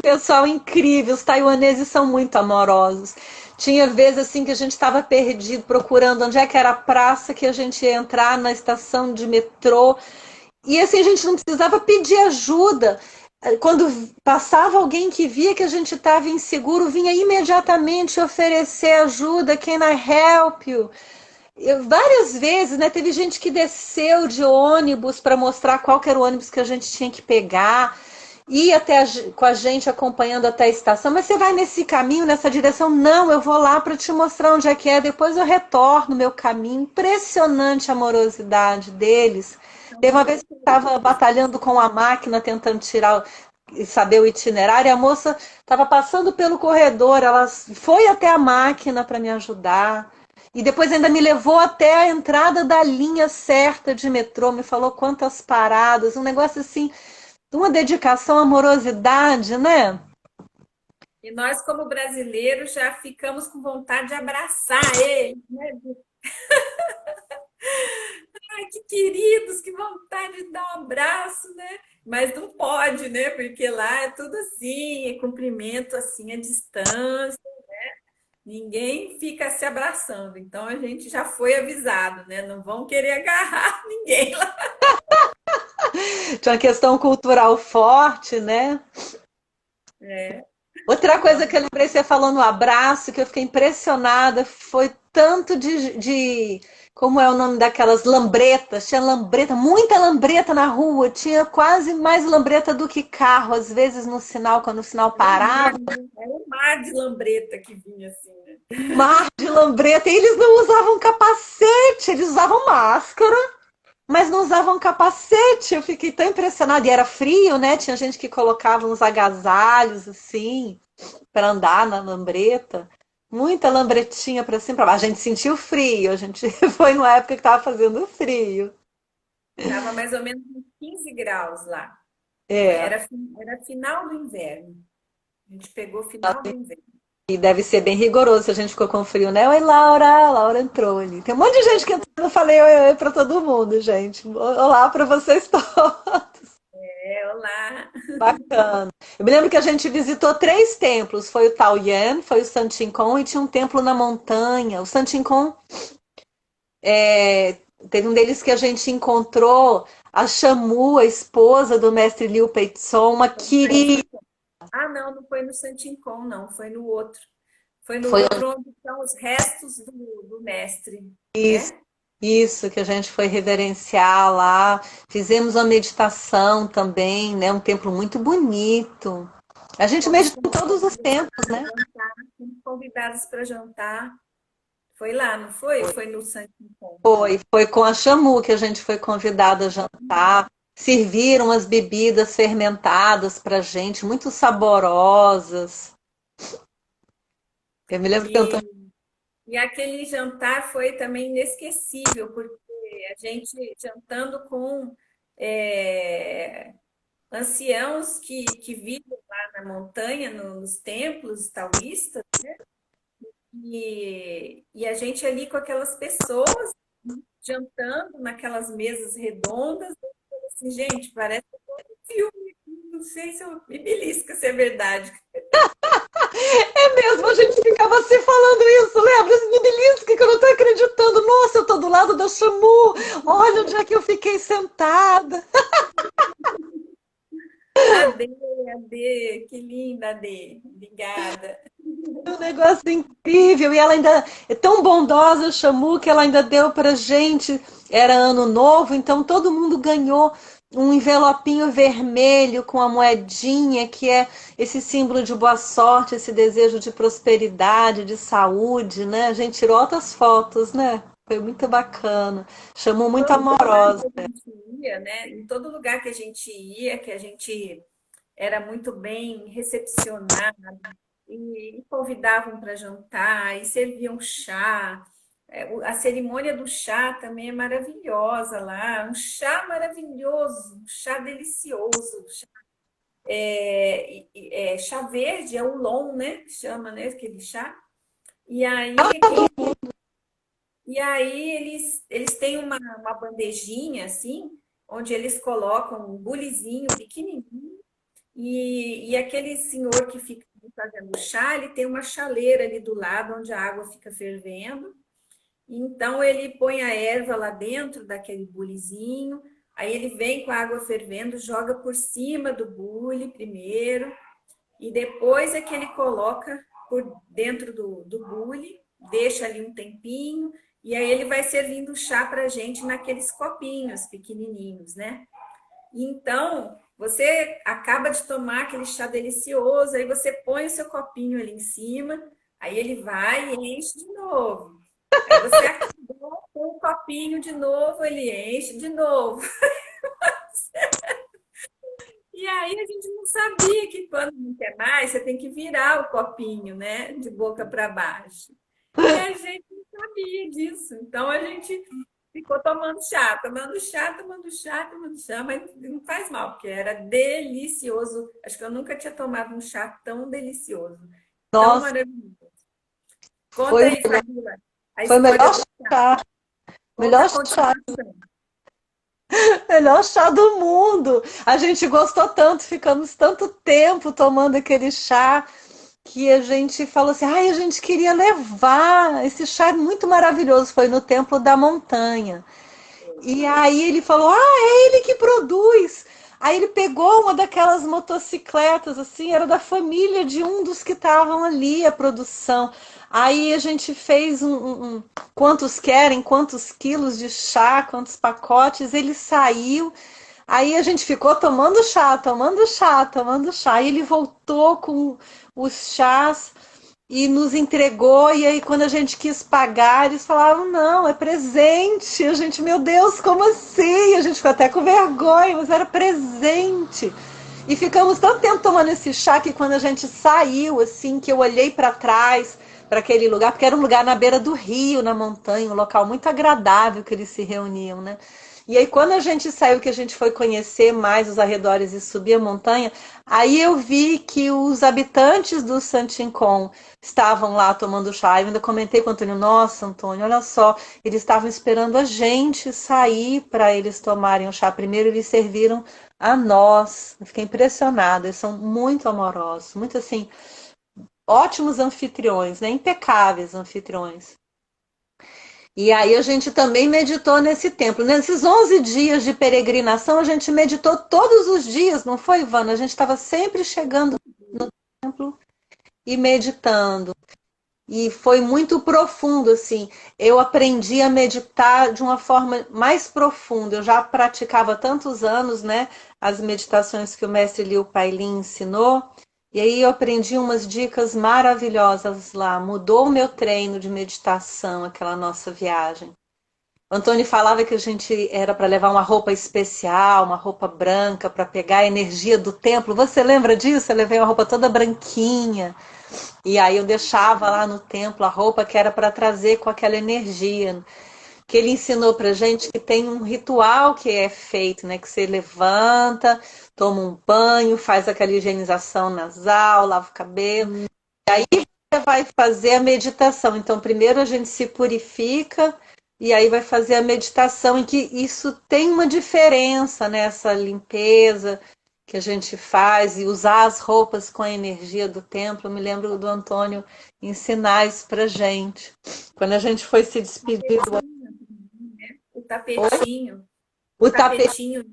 pessoal incrível, os taiwaneses são muito amorosos. Tinha vezes assim que a gente estava perdido procurando onde é que era a praça que a gente ia entrar na estação de metrô. E assim a gente não precisava pedir ajuda. Quando passava alguém que via que a gente estava inseguro, vinha imediatamente oferecer ajuda. Can I help you? Várias vezes, né? Teve gente que desceu de ônibus para mostrar qual que era o ônibus que a gente tinha que pegar, ia até com a gente acompanhando até a estação. Mas você vai nesse caminho, nessa direção? Não, eu vou lá para te mostrar onde é que é. Depois eu retorno meu caminho. Impressionante a amorosidade deles. Teve uma vez que eu estava batalhando com a máquina, tentando tirar e saber o itinerário, e a moça estava passando pelo corredor, ela foi até a máquina para me ajudar. E depois ainda me levou até a entrada da linha certa de metrô, me falou quantas paradas, um negócio assim, uma dedicação, amorosidade, né? E nós, como brasileiros, já ficamos com vontade de abraçar ele, né? Ai, que queridos, que vontade de dar um abraço, né? Mas não pode, né? Porque lá é tudo assim, é cumprimento assim à distância, ninguém fica se abraçando. Então a gente já foi avisado, né? Não vão querer agarrar ninguém lá. Tinha uma questão cultural forte, né? É, Outra coisa então, que eu lembrei, você falou no abraço, que eu fiquei impressionada, foi tanto como é o nome daquelas lambretas? Tinha lambreta, muita lambreta na rua, tinha quase mais lambreta do que carro, às vezes no sinal, quando o sinal Era um mar, parava, né? Era um mar de lambreta que vinha assim, né? mar de lambreta, e eles não usavam capacete, eles usavam máscara, mas não usavam capacete. Eu fiquei tão impressionada, e era frio, né? Tinha gente que colocava uns agasalhos assim, para andar na lambreta. Muita lambretinha para cima, para baixo. A gente sentiu frio, a gente foi numa época que estava fazendo frio. Tava mais ou menos uns 15 graus lá. É, Era final do inverno. A gente pegou final do inverno. e deve ser bem rigoroso se a gente ficou com frio, né? Oi, Laura, a Laura entrou ali. Tem um monte de gente que entrou, eu falei oi, oi para todo mundo, gente. Olá para vocês todos. Olá. Bacana. Eu me lembro que a gente visitou 3 templos. Foi o Taoyuan, foi o Santincon e tinha um templo na montanha. O Santincon, é, teve um deles que a gente encontrou a Shamu, a esposa do mestre Liu Peitson, uma querida. Ah, não, não foi no Santincon, não, foi no outro. Foi no Foi outro onde estão os restos do mestre, isso, né? isso que a gente foi reverenciar lá. Fizemos uma meditação também, né? Um templo muito bonito. A gente Fomos medita em todos os templos, né? jantar, fomos convidados para jantar. Foi lá, não foi? Foi no Santincon. Foi com a Chamu que a gente foi convidada a jantar. Serviram as bebidas fermentadas para gente, muito saborosas. Eu me lembro que eu E, e aquele jantar foi também inesquecível, porque a gente jantando com é, anciãos que vivem lá na montanha, nos templos taoístas, e a gente ali com aquelas pessoas jantando naquelas mesas redondas, eu falei assim, gente, parece um filme, não sei se eu me belisca se é verdade. é mesmo, a gente ficava se falando isso, lembra? Esse Mibilisca que eu não tô acreditando. Nossa, eu tô do lado da Chamu. Olha onde é que eu fiquei sentada. Ade, Ade, que linda, Ade, obrigada. Um negócio incrível. E ela ainda é tão bondosa, a Chamu, que ela ainda deu pra gente. Era ano novo, então todo mundo ganhou um envelopinho vermelho com a moedinha, que é esse símbolo de boa sorte, esse desejo de prosperidade, de saúde, né? A gente tirou outras fotos, né? Foi muito bacana. Chamou muito Todo lugar amorosa. que a gente ia, né? Em todo lugar que a gente ia, que a gente era muito bem recepcionado e convidavam para jantar e serviam chá. A cerimônia do chá também é maravilhosa lá, um chá maravilhoso, um chá delicioso. Chá verde, é o long, né? Que chama, né? Aquele chá. E aí, eles têm uma bandejinha assim, onde eles colocam um bulizinho pequenininho e aquele senhor que fica fazendo chá, ele tem uma chaleira ali do lado onde a água fica fervendo. Então ele põe a erva lá dentro daquele bulizinho, aí ele vem com a água fervendo, joga por cima do bule primeiro, e depois é que ele coloca por dentro do bule, deixa ali um tempinho, e aí ele vai servindo chá para a gente naqueles copinhos pequenininhos, né? Então, você acaba de tomar aquele chá delicioso, aí você põe o seu copinho ali em cima, aí ele vai e enche de novo. Aí você acabou com o copinho de novo, ele enche de novo. E aí a gente não sabia que quando não quer mais, você tem que virar o copinho, né, de boca para baixo. E a gente não sabia disso. Então a gente ficou tomando chá, tomando chá, tomando chá, tomando chá, mas não faz mal, porque era delicioso. Acho que eu nunca tinha tomado um chá tão delicioso, tão Nossa, maravilhoso. Conta foi, aí, Fabíola, a foi o história melhor do chá. conta Melhor a chá. continuação. Melhor chá do mundo. A gente gostou tanto, ficamos tanto tempo tomando aquele chá que a gente falou assim: ai, a gente queria levar. Esse chá é muito maravilhoso. Foi no Templo da Montanha. E aí ele falou: ah, é ele que produz. Aí ele pegou uma daquelas motocicletas, assim, era da família de um dos que estavam ali, a produção. Aí a gente fez quantos querem, quantos quilos de chá, quantos pacotes, ele saiu. Aí a gente ficou tomando chá, tomando chá, tomando chá. E ele voltou com os chás e nos entregou. E aí, quando a gente quis pagar, eles falaram: não, é presente. A gente, meu Deus, como assim? A gente ficou até com vergonha, mas era presente. E ficamos tanto tempo tomando esse chá que quando a gente saiu, assim, que eu olhei para trás, para aquele lugar, porque era um lugar na beira do rio, na montanha, um local muito agradável que eles se reuniam, né? E aí, quando a gente saiu, que a gente foi conhecer mais os arredores e subir a montanha, aí eu vi que os habitantes do Santincon estavam lá tomando chá. Eu ainda comentei com o Antônio: nossa, Antônio, olha só, eles estavam esperando a gente sair para eles tomarem o chá. Primeiro eles serviram a nós. Eu fiquei impressionada. Eles são muito amorosos, muito assim, ótimos anfitriões, né? Impecáveis anfitriões. E aí a gente também meditou nesse templo. Nesses 11 dias de peregrinação, a gente meditou todos os dias, não foi, Ivana? A gente estava sempre chegando no templo e meditando. E foi muito profundo, assim. Eu aprendi a meditar de uma forma mais profunda. Eu já praticava há tantos anos, né? As meditações que o mestre Liu Pailin ensinou. E aí eu aprendi umas dicas maravilhosas lá. Mudou o meu treino de meditação, aquela nossa viagem. O Antônio falava que a gente era para levar uma roupa especial, uma roupa branca, para pegar a energia do templo. Você lembra disso? Eu levei uma roupa toda branquinha. E aí eu deixava lá no templo a roupa que era para trazer com aquela energia. Que ele ensinou pra gente que tem um ritual que é feito, né? Que você levanta, toma um banho, faz aquela higienização nasal, lava o cabelo. E aí você vai fazer a meditação. Então, primeiro a gente se purifica e aí vai fazer a meditação, em que isso tem uma diferença nessa limpeza que a gente faz e usar as roupas com a energia do templo. Eu me lembro do Antônio ensinar isso pra gente. Quando a gente foi se despedir do... O tapetinho, o O tapete, tapetinho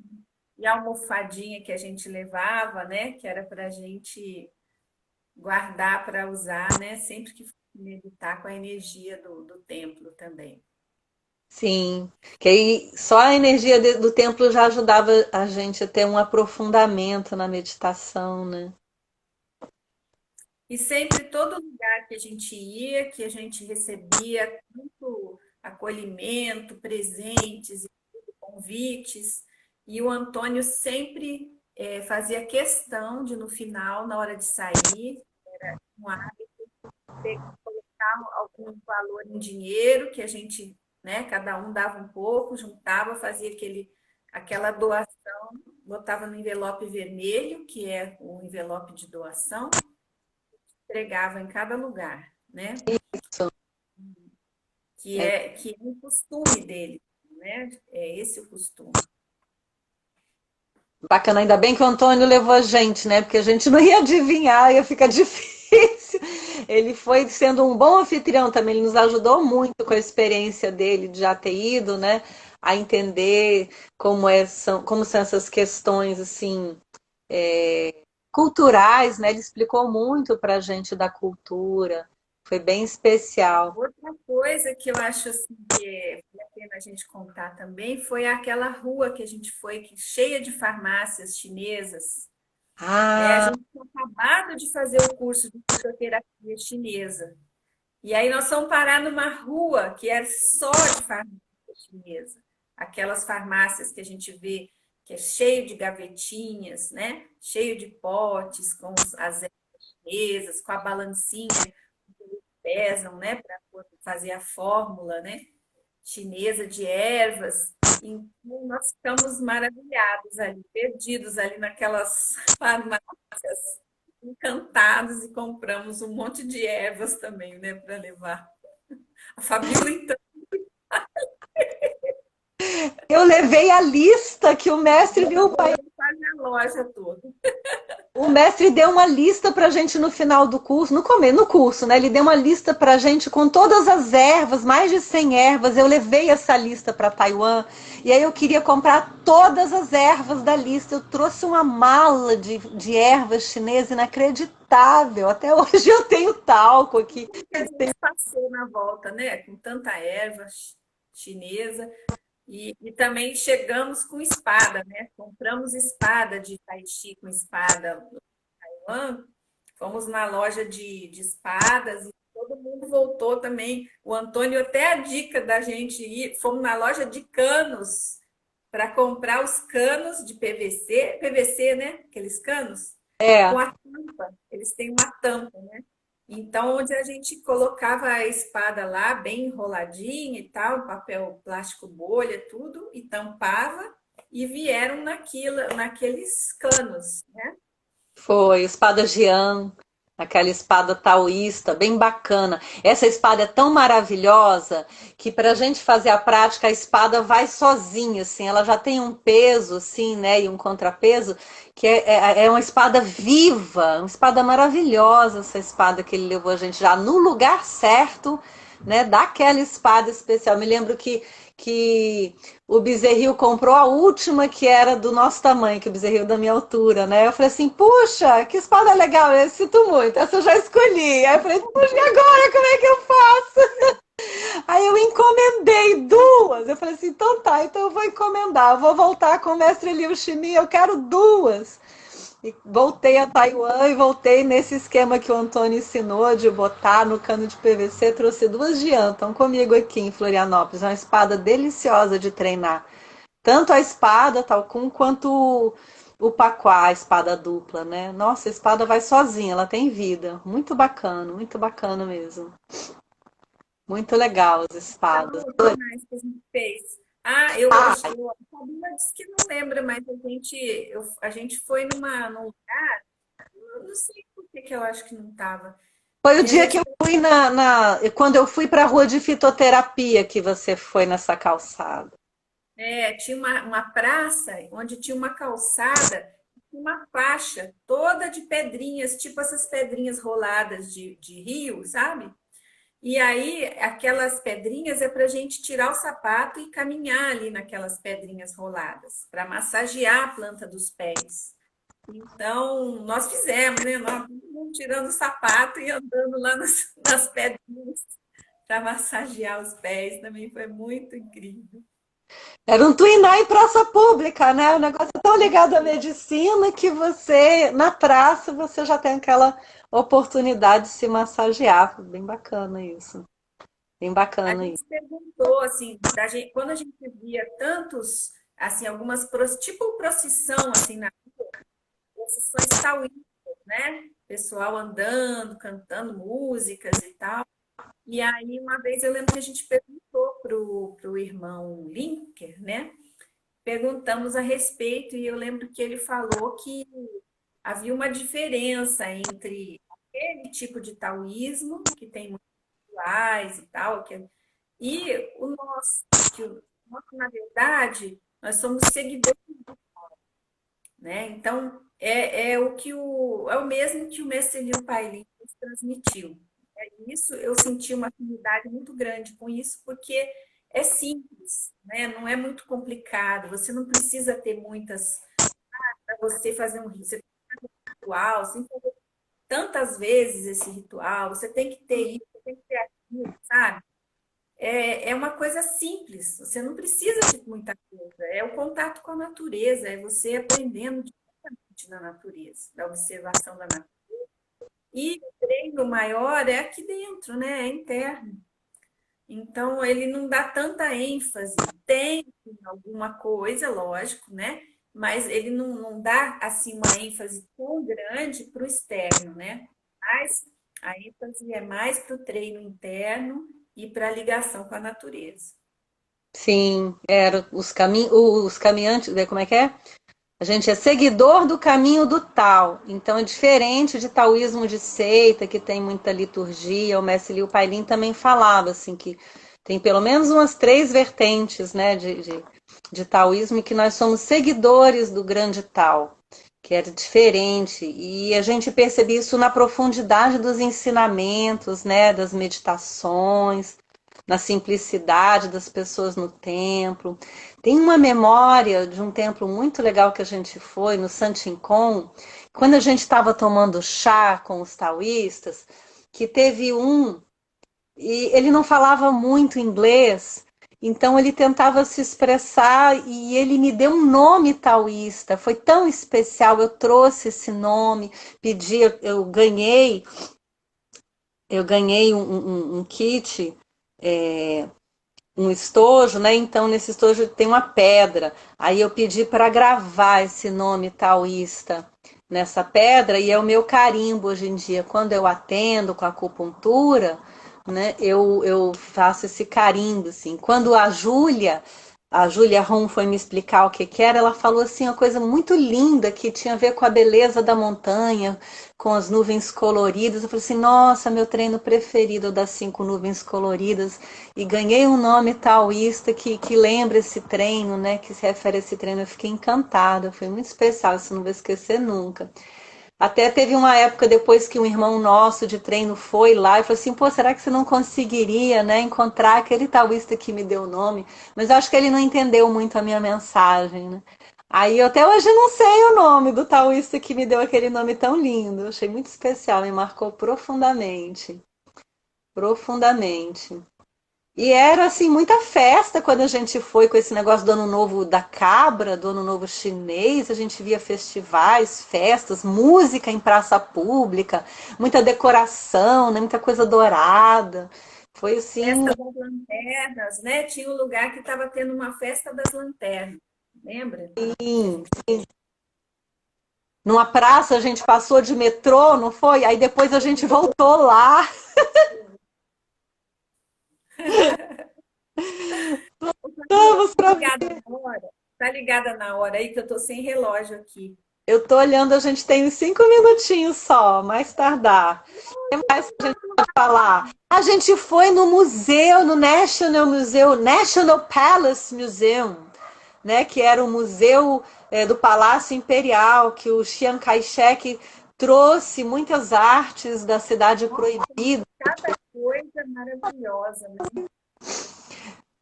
e a almofadinha que a gente levava, né? Que era para a gente guardar para usar, né? Sempre que for meditar com a energia do templo também. sim, que aí só a energia do templo já ajudava a gente a ter um aprofundamento na meditação, né? E sempre, todo lugar que a gente ia, que a gente recebia tanto acolhimento, presentes e convites, e o Antônio sempre fazia questão de, no final, na hora de sair, um hábito, colocar algum valor em dinheiro, que a gente, né, cada um dava um pouco, juntava, fazia aquela doação, botava no envelope vermelho, que é o envelope de doação, entregava em cada lugar, né? Isso. Que é um costume dele, né? É esse o costume. Bacana, ainda bem que o Antônio levou a gente, né? Porque a gente não ia adivinhar, ia ficar difícil. Ele foi sendo um bom anfitrião também, ele nos ajudou muito com a experiência dele de já ter ido, né? A entender como são essas questões, assim, culturais, né? Ele explicou muito para a gente da cultura, foi bem especial. Outra coisa que eu acho assim, que vale a pena a gente contar também foi aquela rua que a gente foi, cheia de farmácias chinesas. Né? A Ah, gente tinha acabado de fazer o curso de fitoterapia chinesa. E aí nós fomos parar numa rua que era só de farmácia chinesa. Aquelas farmácias que a gente vê que é cheio de gavetinhas, né? Cheio de potes com as ervas chinesas, com a balancinha que eles pesam, né? Para fazer a fórmula, né? Chinesa de ervas. Então, nós ficamos maravilhados ali, perdidos ali naquelas farmácias, encantados e compramos um monte de ervas também, né, para levar. A Fabiola, então, eu levei a lista que o mestre viu o pai. faz a loja toda. O mestre deu uma lista pra gente no final do curso, no curso, né? Ele deu uma lista pra gente com todas as ervas, mais de 100 ervas. Eu levei essa lista para Taiwan e aí eu queria comprar todas as ervas da lista. Eu trouxe uma mala de ervas chinesas inacreditável. Até hoje eu tenho talco aqui. Que a gente passou na volta, né? Com tanta erva chinesa. E também chegamos com espada, né? Compramos espada de tai chi com espada no Taiwan. Fomos na loja de espadas e todo mundo voltou também. O Antônio até a dica da gente ir. Fomos na loja de canos para comprar os canos de PVC, PVC, né? Aqueles canos com É, a tampa. Eles têm uma tampa, né? Então, onde a gente colocava a espada lá, bem enroladinha e tal, papel plástico bolha, tudo, e tampava, e vieram naqueles canos, né? foi espada Jian, aquela espada taoísta, bem bacana. Essa espada é tão maravilhosa que para a gente fazer a prática, a espada vai sozinha, assim, ela já tem um peso, assim, né, e um contrapeso, que é uma espada viva, uma espada maravilhosa, essa espada que ele levou a gente já no lugar certo, né, daquela espada especial. Me lembro que o Bezerril comprou a última que era do nosso tamanho, que o Bezerril da minha altura, né? Eu falei assim, puxa, que espada legal, eu sinto muito, essa eu já escolhi. Aí eu falei, puxa, e agora como é que eu faço? Aí eu encomendei duas. Eu falei assim, então tá, então eu vou encomendar, eu vou voltar com o mestre Liu Shimi, eu quero duas. E voltei a Taiwan e voltei nesse esquema que o Antônio ensinou de botar no cano de PVC. Trouxe duas de estão comigo aqui em Florianópolis. É uma espada deliciosa de treinar. Tanto a espada, tal quanto o paquá, a espada dupla, né? Nossa, a espada vai sozinha, ela tem vida. Muito bacana mesmo. Muito legal as espadas. Então, o que mais que a gente fez? Ah, Ah, a Fabíola disse que não lembra, mas a gente foi num lugar, eu não sei por que que eu acho que não estava, foi o que a dia gente que eu fui quando eu fui para a rua de fitoterapia que você foi nessa calçada. tinha uma praça onde tinha uma calçada, uma faixa toda de pedrinhas, tipo essas pedrinhas roladas de rio, sabe? E aí, aquelas pedrinhas é para a gente tirar o sapato e caminhar ali naquelas pedrinhas roladas, para massagear a planta dos pés. Então, nós fizemos, né? Nós fomos tirando o sapato e andando lá nas pedrinhas para massagear os pés. Também foi muito incrível. Era um tuinar em praça pública, né? O negócio é tão ligado à medicina que você, na praça, você já tem aquela oportunidade de se massagear. Bem bacana isso. Bem A bacana gente isso. perguntou, assim, quando a gente via tantos, assim, tipo procissão, assim, procissões taoístas, né? Pessoal andando, cantando músicas e tal. E aí, uma vez eu lembro que a gente perguntou pro irmão Linker, né? Perguntamos a respeito, e eu lembro que ele falou que havia uma diferença entre aquele tipo de taoísmo, que tem muitos rituais e tal, e o nosso, na verdade, nós somos seguidores, né? Então, é o mesmo que o mestre Liu Pailin nos transmitiu. Isso eu senti uma afinidade muito grande com isso, porque é simples, né? Não é muito complicado, você não precisa ter muitas para você fazer um ritual, sem fazer tantas vezes esse ritual, você tem que ter isso, você tem que ter aquilo, sabe? É uma coisa simples, você não precisa de muita coisa, é o contato com a natureza, é você aprendendo diretamente na natureza, da observação da natureza. E o treino maior é aqui dentro, né? É interno. Então, ele não dá tanta ênfase. Tem alguma coisa, lógico, né? Mas ele não dá assim uma ênfase tão grande para o externo, né? Mas a ênfase é mais para o treino interno e para a ligação com a natureza. Sim, era os caminhantes, né, como é que é? A gente é seguidor do caminho do Tao. Então é diferente de taoísmo de seita, que tem muita liturgia. O mestre Liu Pailin também falava assim que tem pelo menos umas três vertentes, né, de taoísmo e que nós somos seguidores do grande Tao. que era diferente, e a gente percebe isso na profundidade dos ensinamentos, né, das meditações, na simplicidade das pessoas no templo. Tem uma memória de um templo muito legal que a gente foi, no Santincon, quando a gente estava tomando chá com os taoístas, que teve um, e ele não falava muito inglês, então ele tentava se expressar e ele me deu um nome taoísta. Foi tão especial, eu trouxe esse nome, pedi, eu ganhei um kit, é, um estojo, né? Então nesse estojo tem uma pedra. Aí eu pedi para gravar esse nome taoísta nessa pedra e é o meu carimbo hoje em dia. Quando eu atendo com a acupuntura, né? Eu faço esse carimbo, assim. Quando a Júlia Ron foi me explicar o que que era, ela falou assim uma coisa muito linda que tinha a ver com a beleza da montanha, com as nuvens coloridas. Eu falei assim, nossa, meu treino preferido das 5 nuvens coloridas. E ganhei um nome taoísta que lembra esse treino, né? Que se refere a esse treino. Eu fiquei encantada, foi muito especial, isso não vou esquecer nunca. Até teve uma época depois que um irmão nosso de treino foi lá e falou assim, pô, será que você não conseguiria, né, encontrar aquele taoísta que me deu o nome? Mas eu acho que ele não entendeu muito a minha mensagem, né? Aí eu até hoje não sei o nome do taoísta que me deu aquele nome tão lindo. Eu achei muito especial, me marcou profundamente. Profundamente. E era assim muita festa quando a gente foi com esse negócio do Ano Novo da Cabra, do Ano Novo Chinês. A gente via festivais, festas, música em praça pública, muita decoração, né? Muita coisa dourada. Foi assim, Festa das lanternas, né? Tinha um lugar que estava tendo uma festa das lanternas, lembra? numa praça a gente passou de metrô, não foi? Aí depois a gente voltou lá. Ô, Fabiola, Vamos pra... tá ligada na hora aí que eu tô sem relógio aqui. Eu tô olhando, a gente tem uns 5 minutinhos só, mais tardar. O que mais que a gente pode falar? A gente foi no museu, no National Palace Museum, né? Que era o museu do Palácio Imperial, que o Chiang Kai-shek trouxe muitas artes da Cidade Proibida. Cada coisa maravilhosa, né?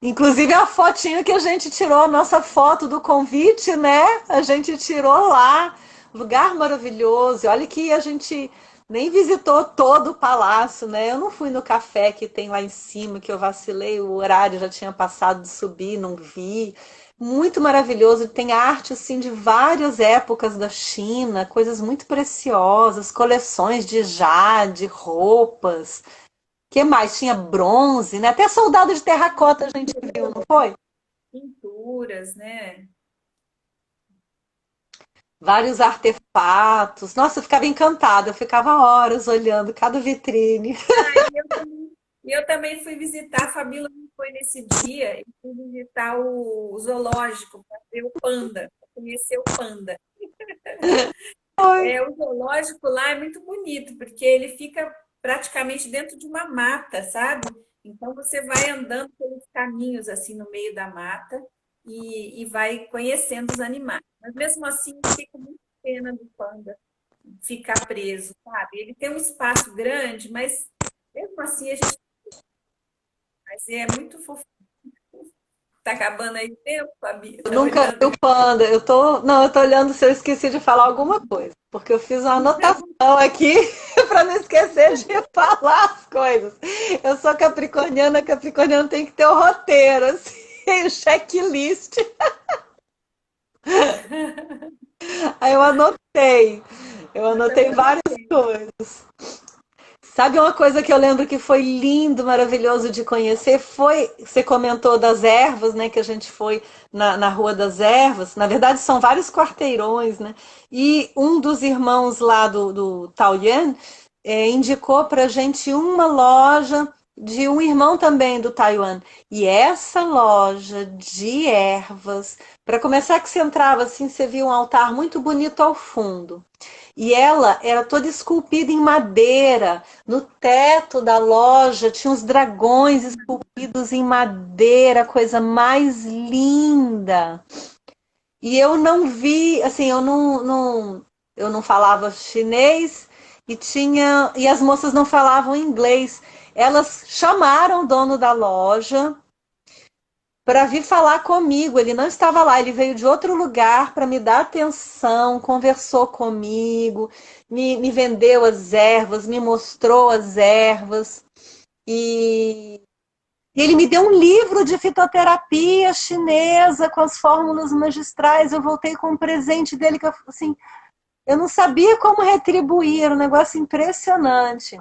Inclusive a fotinho que a gente tirou, a nossa foto do convite, né? A gente tirou lá, lugar maravilhoso. Olha que a gente nem visitou todo o palácio, né? Eu não fui no café que tem lá em cima, que eu vacilei, o horário já tinha passado de subir, não vi. Muito maravilhoso, tem arte assim de várias épocas da China, coisas muito preciosas, coleções de jade, roupas, que mais? Tinha bronze, né? Até soldado de terracota a gente viu, não foi? Pinturas, né? Vários artefatos. Nossa, eu ficava encantada, eu ficava horas olhando cada vitrine. E eu também fui visitar, a Fabíola não foi nesse dia, eu fui visitar o zoológico para ver o panda, para conhecer o panda. Foi. O zoológico lá é muito bonito, porque ele fica praticamente dentro de uma mata, sabe? Então você vai andando pelos caminhos assim no meio da mata e vai conhecendo os animais. Mas mesmo assim, eu fiquei com muita pena do panda ficar preso, sabe? Ele tem um espaço grande, mas mesmo assim a gente. Mas é muito fofo. Tá acabando aí o tempo, Fabi? Eu Tá nunca vi olhando o aí? panda. Não, eu tô olhando se eu esqueci de falar alguma coisa, porque eu fiz uma anotação aqui para não esquecer de falar as coisas. Eu sou capricorniana, capricorniano tem que ter o roteiro, assim, o checklist. Aí eu anotei Estamos várias coisas. Sabe uma coisa que eu lembro que foi lindo, maravilhoso de conhecer? Foi, você comentou das ervas, né? Que a gente foi na Rua das Ervas. Na verdade, são vários quarteirões, né? E um dos irmãos lá do Taoyuan indicou pra gente uma loja de um irmão também do Taiwan. E essa loja de ervas, para começar que você entrava assim, você via um altar muito bonito ao fundo. E ela era toda esculpida em madeira. No teto da loja tinha os dragões esculpidos em madeira, coisa mais linda. E eu não vi, assim, eu não eu não falava chinês e as moças não falavam inglês. Elas chamaram o dono da loja para vir falar comigo. Ele não estava lá, ele veio de outro lugar para me dar atenção, conversou comigo, me vendeu as ervas, me mostrou as ervas. E ele me deu um livro de fitoterapia chinesa com as fórmulas magistrais. Eu voltei com um presente dele que eu, assim, eu não sabia como retribuir, era um negócio impressionante.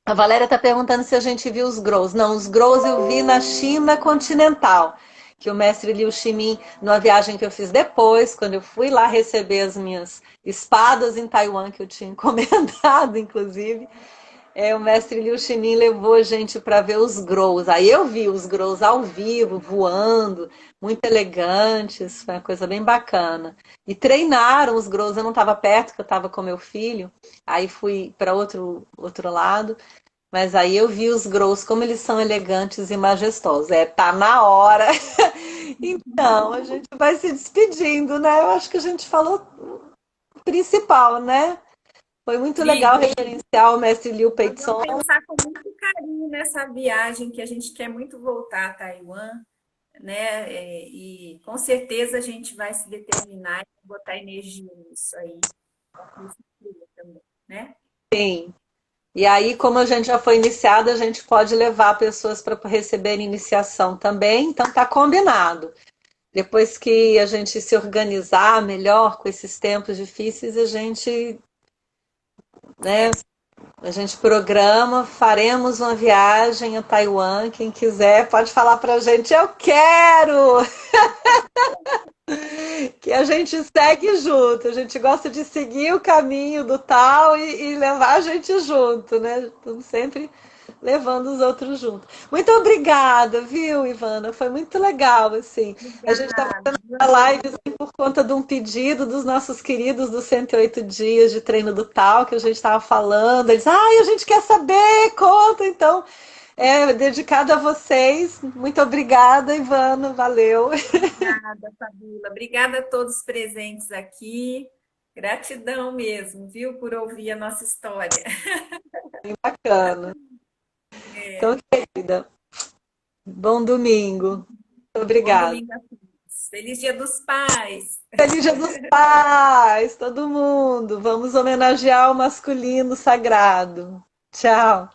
A Valéria está perguntando se a gente viu os Grows. Não, os Grows eu vi na China continental, que o mestre Liu Shimin, numa viagem que eu fiz depois, quando eu fui lá receber as minhas espadas em Taiwan, que eu tinha encomendado, inclusive, o mestre Liu Shimin levou a gente para ver os Grows. Aí eu vi os Grows ao vivo, voando, muito elegantes, foi uma coisa bem bacana. E treinaram os Grows, eu não estava perto, porque eu estava com meu filho, aí fui para outro lado. Mas aí eu vi os Grows, como eles são elegantes e majestosos. Tá na hora. Então, a gente vai se despedindo, né? Eu acho que a gente falou o principal, né? Foi muito legal Vivi, referenciar o mestre Liu nós vamos Peitson. pensar com muito carinho nessa viagem que a gente quer muito voltar a Taiwan, né? E com certeza a gente vai se determinar e botar energia nisso aí, também, né? Sim. E aí, como a gente já foi iniciada, a gente pode levar pessoas para receber iniciação também. Então, tá combinado. Depois que a gente se organizar melhor com esses tempos difíceis, né, a gente programa, faremos uma viagem a Taiwan. Quem quiser pode falar para a gente, eu quero! Que a gente segue junto, a gente gosta de seguir o caminho do tal e levar a gente junto, né? Estamos sempre levando os outros junto. Muito obrigada, viu, Ivana? Foi muito legal, assim. A gente está Obrigada. fazendo a live assim, por conta de um pedido dos nossos queridos dos 108 dias de treino do tal, que a gente estava falando. Eles, ai, a gente quer saber, conta, então. Dedicado a vocês. Muito obrigada, Ivana. Valeu. Obrigada, Fabíola. Obrigada a todos presentes aqui. Gratidão mesmo, viu, por ouvir a nossa história. Bacana. Então, É. querida, bom domingo. Muito Bom obrigada. domingo a todos. Feliz Dia dos Pais. Feliz Dia dos Pais, todo mundo. Vamos homenagear o masculino sagrado. Tchau.